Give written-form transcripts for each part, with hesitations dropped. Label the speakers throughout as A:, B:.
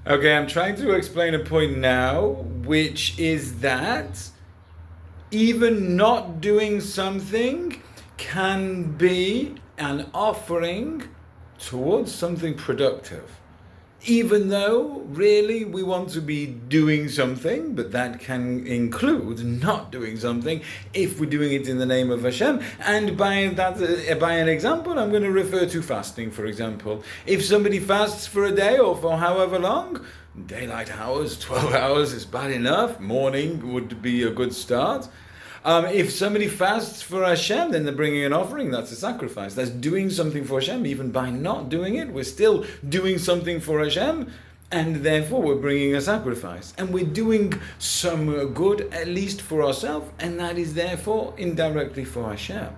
A: Okay, I'm trying to explain a point now, which is that even not doing something can be an offering towards something productive. Even though really we want to be doing something, but that can include not doing something if we're doing it in the name of Hashem. And by that, by an example, I'm going to refer to fasting, for example. If somebody fasts for a day or for however long, daylight hours, 12 hours is bad enough. Morning would be a good start. If somebody fasts for Hashem, then they're bringing an offering. That's a sacrifice. That's doing something for Hashem. Even by not doing it, we're still doing something for Hashem, and therefore we're bringing a sacrifice. And we're doing some good, at least for ourselves, and that is therefore indirectly for Hashem.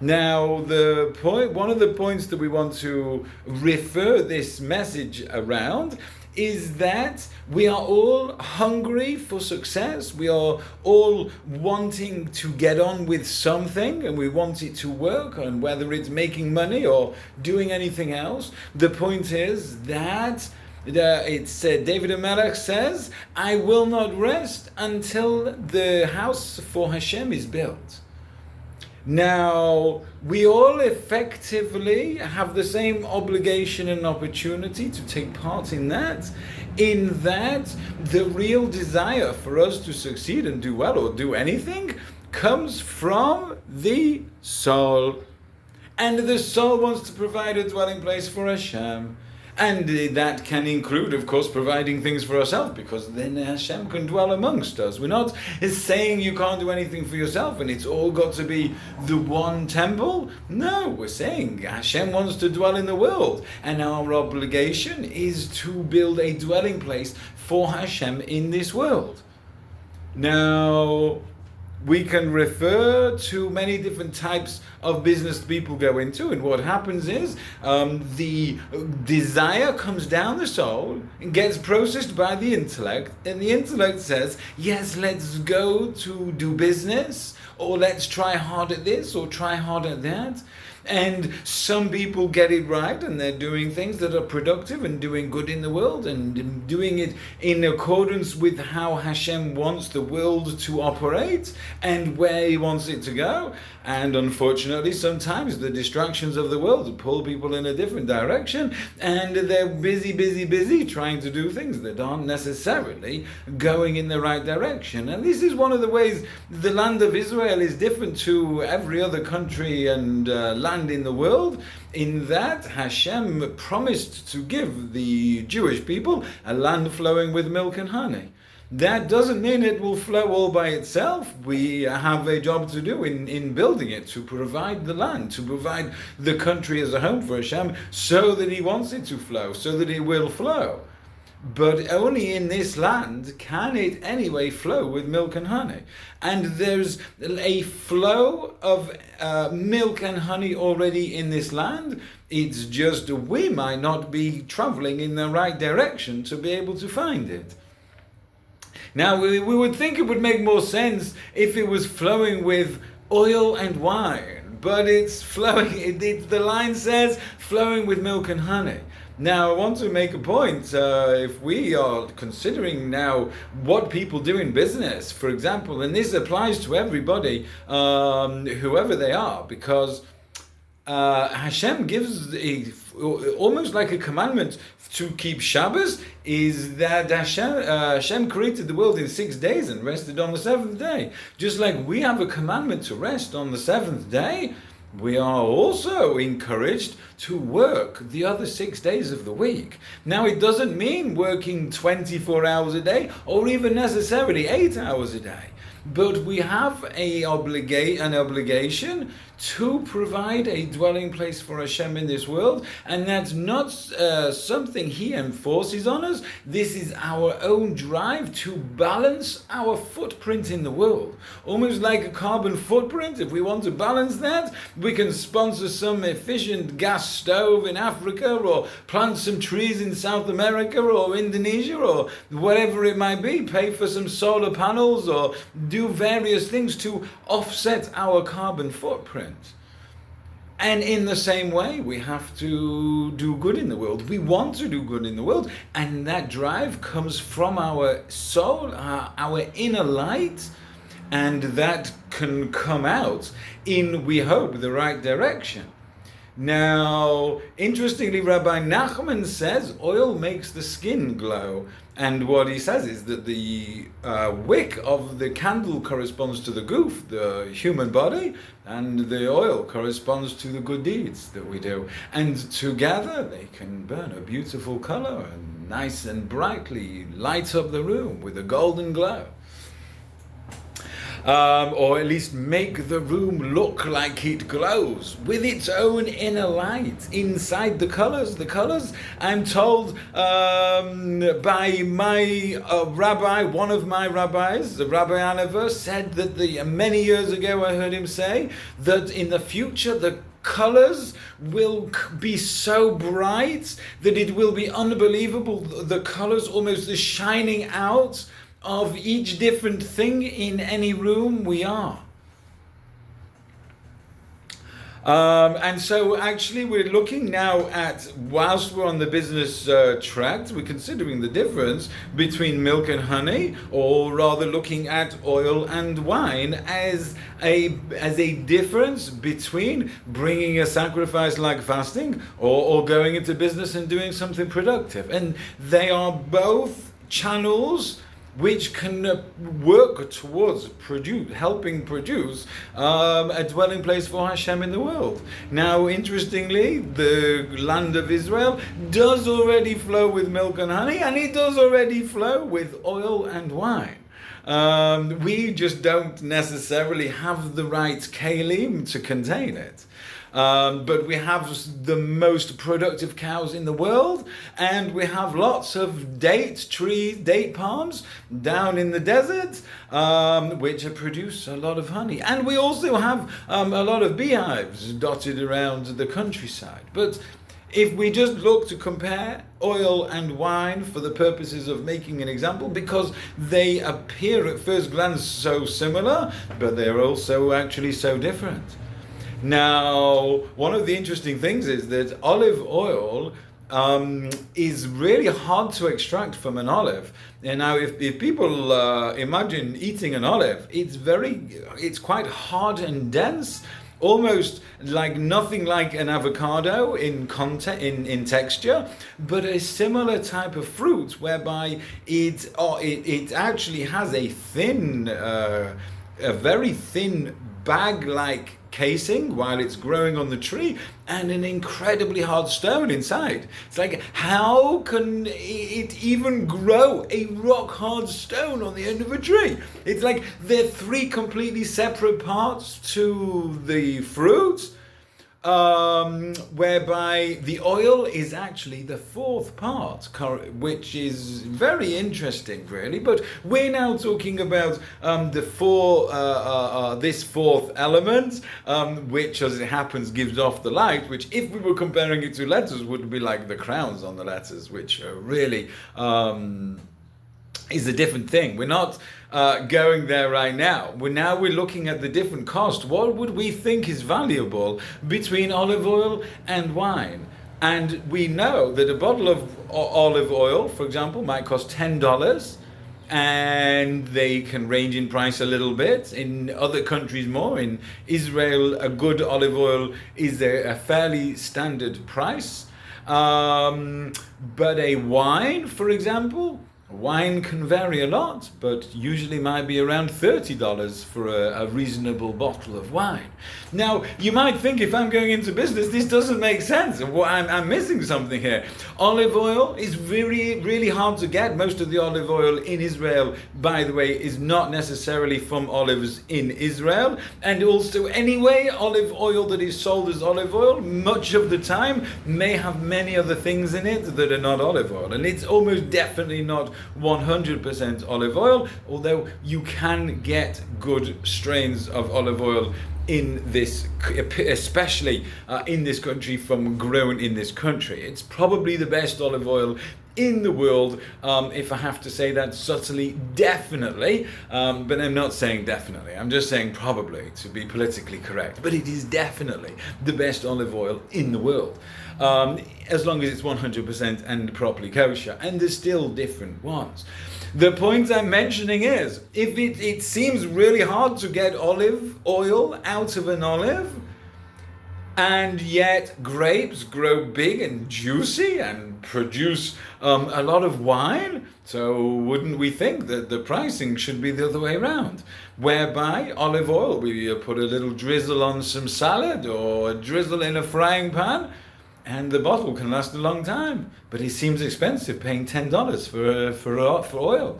A: Now, one of the points that we want to refer this message around is that we are all hungry for success. We are all wanting to get on with something, and we want it to work, and whether it's making money or doing anything else. The point is that David HaMelech says, I will not rest until the house for Hashem is built. Now, we all effectively have the same obligation and opportunity to take part in that the real desire for us to succeed and do well or do anything comes from the soul. And the soul wants to provide a dwelling place for Hashem. And that can include, of course, providing things for ourselves, because then Hashem can dwell amongst us. We're not saying you can't do anything for yourself and it's all got to be the one temple. No, we're saying Hashem wants to dwell in the world, and our obligation is to build a dwelling place for Hashem in this world. Now, we can refer to many different types of business people go into, and what happens is the desire comes down the soul and gets processed by the intellect, and the intellect says, yes, let's go to do business, or let's try hard at this or try hard at that. And some people get it right, and they're doing things that are productive and doing good in the world and doing it in accordance with how Hashem wants the world to operate and where He wants it to go. And unfortunately, sometimes the distractions of the world pull people in a different direction, and they're busy trying to do things that aren't necessarily going in the right direction. And this is one of the ways the land of Israel is different to every other country and land in the world, in that Hashem promised to give the Jewish people a land flowing with milk and honey. That doesn't mean it will flow all by itself. We have a job to do in building it, to provide the land, to provide the country as a home for Hashem, so that He wants it to flow, so that it will flow. But only in this land can it anyway flow with milk and honey. And there's a flow of milk and honey already in this land. It's just we might not be traveling in the right direction to be able to find it. Now, we would think it would make more sense if it was flowing with oil and wine, but it's flowing, the line says flowing with milk and honey. Now, I want to make a point. If we are considering now what people do in business, for example, and this applies to everybody, whoever they are, because Hashem gives almost like a commandment to keep Shabbos, is that Hashem created the world in 6 days and rested on the seventh day. Just like we have a commandment to rest on the seventh day, we are also encouraged to work the other 6 days of the week. Now, it doesn't mean working 24 hours a day or even necessarily 8 hours a day. But we have an obligation to provide a dwelling place for Hashem in this world, and that's not something He enforces on us. This is our own drive to balance our footprint in the world. Almost like a carbon footprint. If we want to balance that, we can sponsor some efficient gas stove in Africa, or plant some trees in South America or Indonesia or whatever it might be, pay for some solar panels, or do various things to offset our carbon footprint. And in the same way, we have to do good in the world. We want to do good in the world. And that drive comes from our soul, our inner light. And that can come out in, we hope, the right direction. Now, interestingly, Rabbi Nachman says oil makes the skin glow. And what he says is that the wick of the candle corresponds to the goof, the human body, and the oil corresponds to the good deeds that we do. And together they can burn a beautiful color and nice and brightly light up the room with a golden glow. Or at least make the room look like it glows with its own inner light inside the colors. The colors, I'm told by my rabbi, one of my rabbis, the Rabbi Anaver, said that many years ago I heard him say that in the future the colors will be so bright that it will be unbelievable. The colors almost shining out of each different thing in any room we are. And so actually we're looking now at, whilst we're on the business tract, we're considering the difference between milk and honey, or rather looking at oil and wine as a difference between bringing a sacrifice like fasting or going into business and doing something productive. And they are both channels which can work towards helping produce a dwelling place for Hashem in the world. Now, interestingly, the land of Israel does already flow with milk and honey, and it does already flow with oil and wine. We just don't necessarily have the right kalim to contain it. But we have the most productive cows in the world, and we have lots of date palms down in the desert, which produce a lot of honey. And we also have a lot of beehives dotted around the countryside. But if we just look to compare oil and wine for the purposes of making an example, because they appear at first glance so similar, but they're also actually so different. Now, one of the interesting things is that olive oil is really hard to extract from an olive. And now, if people imagine eating an olive, it's quite hard and dense, almost like nothing like an avocado in texture, but a similar type of fruit whereby it actually has a very thin bag-like casing while it's growing on the tree, and an incredibly hard stone inside. It's like, how can it even grow a rock hard stone on the end of a tree? It's like they're three completely separate parts to the fruit, whereby the oil is actually the fourth part, which is very interesting, really. But we're now talking about this fourth element, which, as it happens, gives off the light, which, if we were comparing it to letters, would be like the crowns on the letters, which are really is a different thing. We're not going there right now. We're looking at the different cost. What would we think is valuable between olive oil and wine? And we know that a bottle of olive oil, for example, might cost $10, and they can range in price a little bit. In other countries more. In Israel, a good olive oil is a fairly standard price. But a wine, for example, wine can vary a lot, but usually might be around $30 for a reasonable bottle of wine. Now, you might think, if I'm going into business, this doesn't make sense. I'm missing something here. Olive oil is really, really hard to get. Most of the olive oil in Israel, by the way, is not necessarily from olives in Israel. And also, anyway, olive oil that is sold as olive oil, much of the time, may have many other things in it that are not olive oil. And it's almost definitely not 100% olive oil, although you can get good strains of olive oil in this, especially in this country, from grown in this country. It's probably the best olive oil in the world. If I have to say that subtly, definitely, but I'm not saying definitely, I'm just saying probably to be politically correct, but it is definitely the best olive oil in the world, as long as it's 100% and properly kosher, and there's still different ones. The point I'm mentioning is, if it seems really hard to get olive oil out of an olive, and yet grapes grow big and juicy and produce a lot of wine, so wouldn't we think that the pricing should be the other way around? Whereby olive oil, we put a little drizzle on some salad or a drizzle in a frying pan, and the bottle can last a long time. But it seems expensive paying $10 for oil.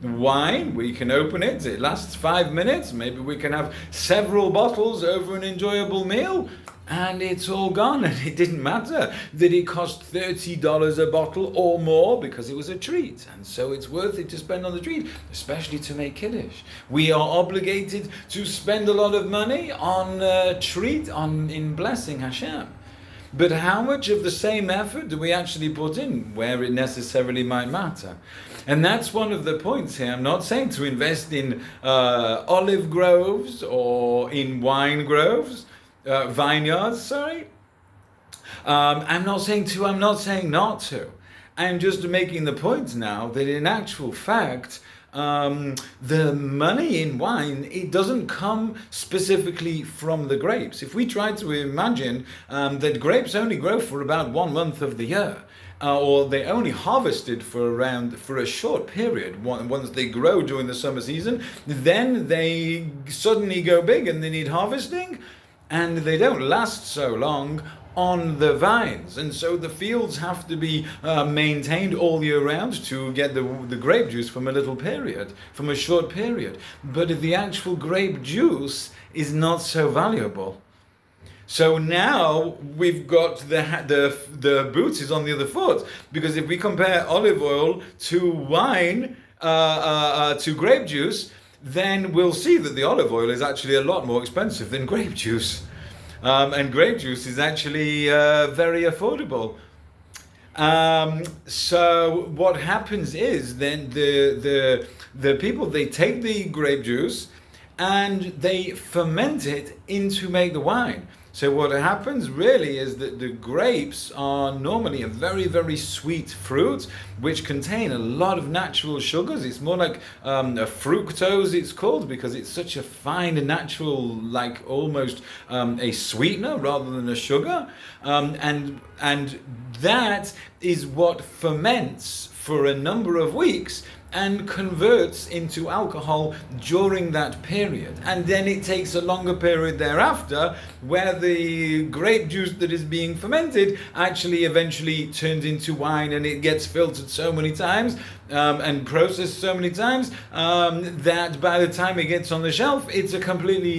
A: Wine, we can open it, it lasts 5 minutes, maybe we can have several bottles over an enjoyable meal, and it's all gone. And it didn't matter that it cost $30 a bottle or more, because it was a treat, and so it's worth it to spend on the treat, especially to make kiddush. We are obligated to spend a lot of money on a treat, in blessing Hashem. But how much of the same effort do we actually put in where it necessarily might matter? And that's one of the points here. I'm not saying to invest in olive groves or in wine groves, vineyards, sorry. I'm not saying not to. I'm just making the point now that in actual fact, the money in wine, it doesn't come specifically from the grapes. If we try to imagine that grapes only grow for about 1 month of the year, or they only harvested for a short period, once they grow during the summer season, then they suddenly go big and they need harvesting, and they don't last so long on the vines, and so the fields have to be maintained all year round to get the grape juice from a short period. But the actual grape juice is not so valuable. So now we've got the boot is on the other foot, because if we compare olive oil to wine, to grape juice, then we'll see that the olive oil is actually a lot more expensive than grape juice. And grape juice is actually very affordable. So what happens is then the people, they take the grape juice and they ferment it to make the wine. So what happens really is that the grapes are normally a very, very sweet fruit, which contain a lot of natural sugars. It's more like a fructose, it's called, because it's such a fine and natural, like almost a sweetener rather than a sugar. And that is what ferments for a number of weeks and converts into alcohol during that period. And then it takes a longer period thereafter where the grape juice that is being fermented actually eventually turns into wine, and it gets filtered so many times and processed so many times that by the time it gets on the shelf, it's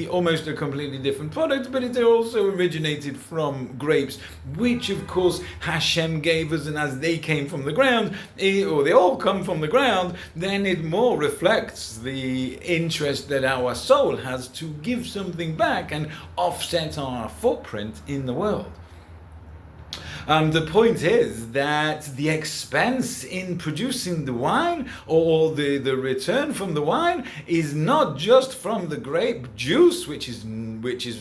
A: almost a completely different product, but it also originated from grapes, which of course Hashem gave us, and as they came from the ground, or they all come from the ground, then it more reflects the interest that our soul has to give something back and offset our footprint in the world. The point is that the expense in producing the wine, or the return from the wine, is not just from the grape juice, which is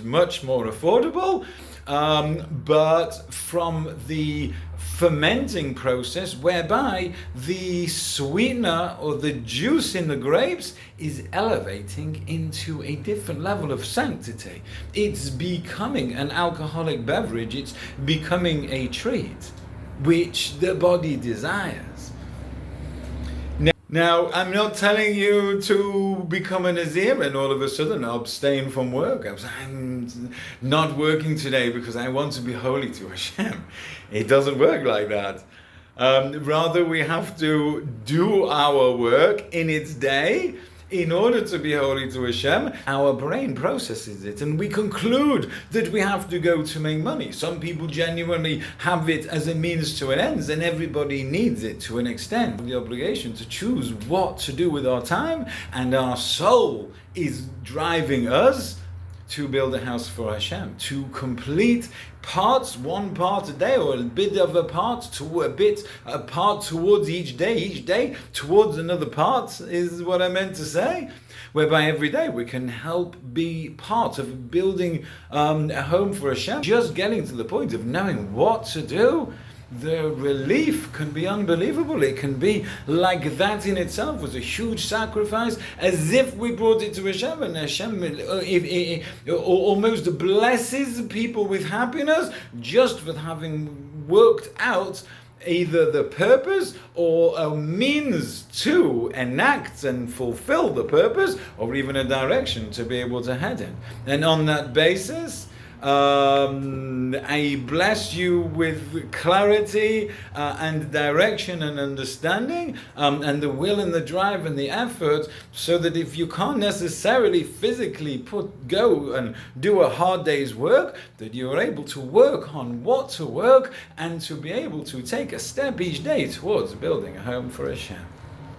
A: much more affordable, but from the fermenting process, whereby the sweetener or the juice in the grapes is elevating into a different level of sanctity. It's becoming an alcoholic beverage, it's becoming a treat which the body desires. Now, I'm not telling you to become a Nazir and all of a sudden abstain from work. I'm not working today because I want to be holy to Hashem. It doesn't work like that. Rather, we have to do our work in its day in order to be holy to Hashem. Our brain processes it, and we conclude that we have to go to make money. Some people genuinely have it as a means to an end, and everybody needs it to an extent. The obligation to choose what to do with our time, and our soul is driving us to build a house for Hashem, to complete parts, one part a day, or a bit of a part towards each day towards another part, is what I meant to say. Whereby every day we can help be part of building a home for Hashem. Just getting to the point of knowing what to do, the relief can be unbelievable. It can be like that in itself was a huge sacrifice, as if we brought it to Hashem, and Hashem almost blesses people with happiness just for having worked out either the purpose or a means to enact and fulfill the purpose, or even a direction to be able to head in. And on that basis, I bless you with clarity and direction and understanding, and the will and the drive and the effort, so that if you can't necessarily physically go and do a hard day's work, that you're able to work on what to work and to be able to take a step each day towards building a home for Hashem.